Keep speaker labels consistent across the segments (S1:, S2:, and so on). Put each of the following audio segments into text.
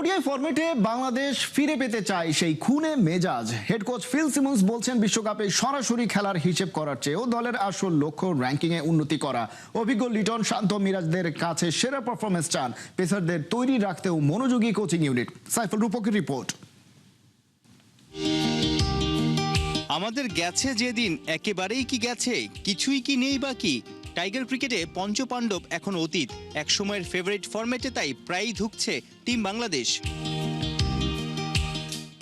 S1: ODI ফরম্যাটে বাংলাদেশ ফিরে পেতে চায় সেই খুনে মেজাজ। হেড কোচ ফিল সিমন্স বলছেন, বিশ্বকাপে সরাসরি খেলার হিসেব করার চেয়েও দলের আসল লক্ষ্য র্যাঙ্কিংয়ে উন্নতি করা। অভিজ্ঞ লিটন, শান্ত, মিরাজদের কাছে সেরা পারফরমেন্স চান। পেসারদের তৈরি রাখতেও মনোযোগী কোচিং ইউনিট। সাইফুল রূপকের রিপোর্ট।
S2: আমাদের গেছে যেদিন একেবারেই কি গেছে, কিছুই কি নেই বাকি। টাইগার ক্রিকেটে পঞ্চপাণ্ডব এখন অতীত। একসময়ের ফেভারিট ফরম্যাটে তাই প্রায়ই ধুঁকছে টিম বাংলাদেশ।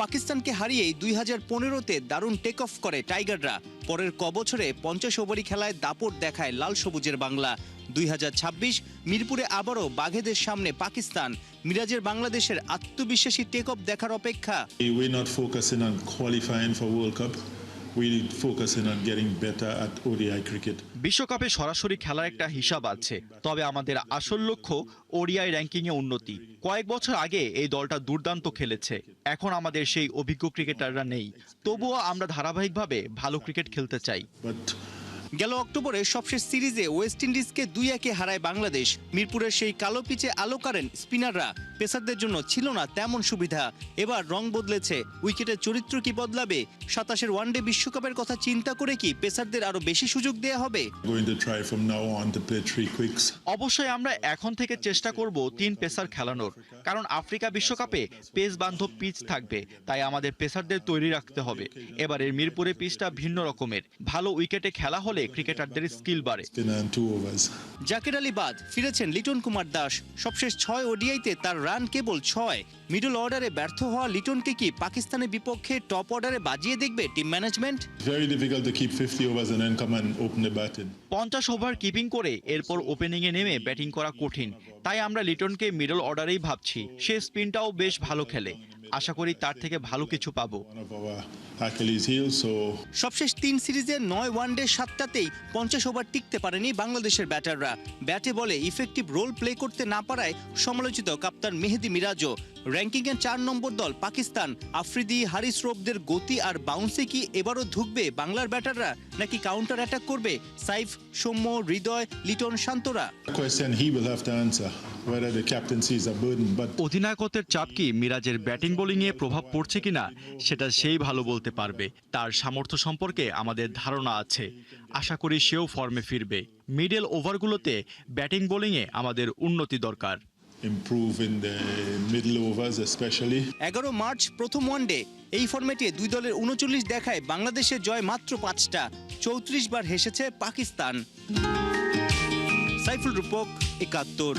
S2: পাকিস্তানকে হারিয়েই 2015-তে দারুণ টেক অফ করে টাইগাররা। পরের কবছরে 50 ওভারি খেলায় দাপট দেখায় লাল সবুজের বাংলা। 2026 মিরপুরে আবারও বাঘেদের সামনে পাকিস্তান। মিরাজের বাংলাদেশের আত্মবিশ্বাসী টেক অফ দেখার অপেক্ষা।
S3: We're not focusing on qualifying for World Cup. We're focusing on getting better at ODI cricket.
S4: বিশ্বকাপে সরাসরি খেলার একটা হিসাব আছে, তবে আমাদের আসল লক্ষ্য ওডিআই র্যাঙ্কিংয়ে উন্নতি। কয়েক বছর আগে এই দলটা দুর্দান্ত খেলেছে, এখন আমাদের সেই অভিজ্ঞ ক্রিকেটাররা নেই। তবুও আমরা ধারাবাহিকভাবে ভালো ক্রিকেট খেলতে চাই।
S2: গেল অক্টোবরে সবশেষ সিরিজে ওয়েস্ট ইন্ডিজকে 2-1 হারায় বাংলাদেশ। মিরপুরের সেই কালো পিচে আলো করেন স্পিনাররা। পেসারদের জন্য ছিল না তেমন সুবিধা। এবার রং বদলেছে, উইকেটের চরিত্র কি বদলাবে? 27-এর ওয়ানডে বিশ্বকাপের কথা চিন্তা করে কি পেসারদের আরো বেশি সুযোগ দেয়া হবে?
S4: অবশ্যই আমরা এখন থেকে চেষ্টা করব 3 পেসার খেলানোর, কারণ আফ্রিকা বিশ্বকাপে পেস বান্ধব পিচ থাকবে, তাই আমাদের পেসারদের তৈরি রাখতে হবে। এবারের মিরপুরে পিচটা ভিন্ন রকমের, ভালো উইকেটে খেলা হলে ক্রিকেটারদের স্কিল বাড়ে।
S2: জাকের আলী বাদ, ফিরেছেন লিটন কুমার দাস। সবশেষ 6 ওডিআইতে তার রান কেবল 6। মিডল অর্ডারে ব্যর্থ হওয়া লিটনকে কি পাকিস্তানের বিপক্ষে টপ অর্ডারে বাজিয়ে দেখবে টিম ম্যানেজমেন্ট?
S4: 50 ওভার কিপিং করে এরপর ওপেনিংয়ে নেমে ব্যাটিং করা কঠিন, তাই আমরা লিটনকে মিডল অর্ডারেই ভাবছি। সে স্পিনটাও বেশ ভালো খেলে, আশা করি তার থেকে ভালো কিছু পাবো।
S2: সবশেষ 3 সিরিজের 9 ওয়ানডে 7টাতেই 50 ওভার টিকতে পারেনি বাংলাদেশের ব্যাটাররা। ব্যাটে বলে ইফেক্টিভ রোল প্লে করতে না পারায় সমালোচিত কাপ্তান মেহেদী মিরাজও। র্যাঙ্কিংয়ের 4 নম্বর দল পাকিস্তান। আফ্রিদি, হারিস রৌফদের গতি আর বাউন্সে কি এবারও ধুঁকবে বাংলার ব্যাটাররা, নাকি কাউন্টার অ্যাটাক করবে সাইফ, সৌম্য, হৃদয়, লিটন, শান্তরা?
S4: অধিনায়কত্বের চাপ কি মিরাজের ব্যাটিং বোলিংয়ে প্রভাব পড়ছে কিনা সেটা সেই ভালো বলতে পারবে। তার সামর্থ্য সম্পর্কে আমাদের ধারণা আছে, আশা করি সেও ফর্মে ফিরবে। মিডল ওভারগুলোতে ব্যাটিং বোলিংয়ে আমাদের উন্নতি দরকার।
S2: 11 মার্চ প্রথম ওয়ানডে। এই ফরম্যাটে 2 দলের 39 দেখায় বাংলাদেশের জয় মাত্র 5টা। 34 বার হেসেছে পাকিস্তান। সাইফুল রূপক, 71।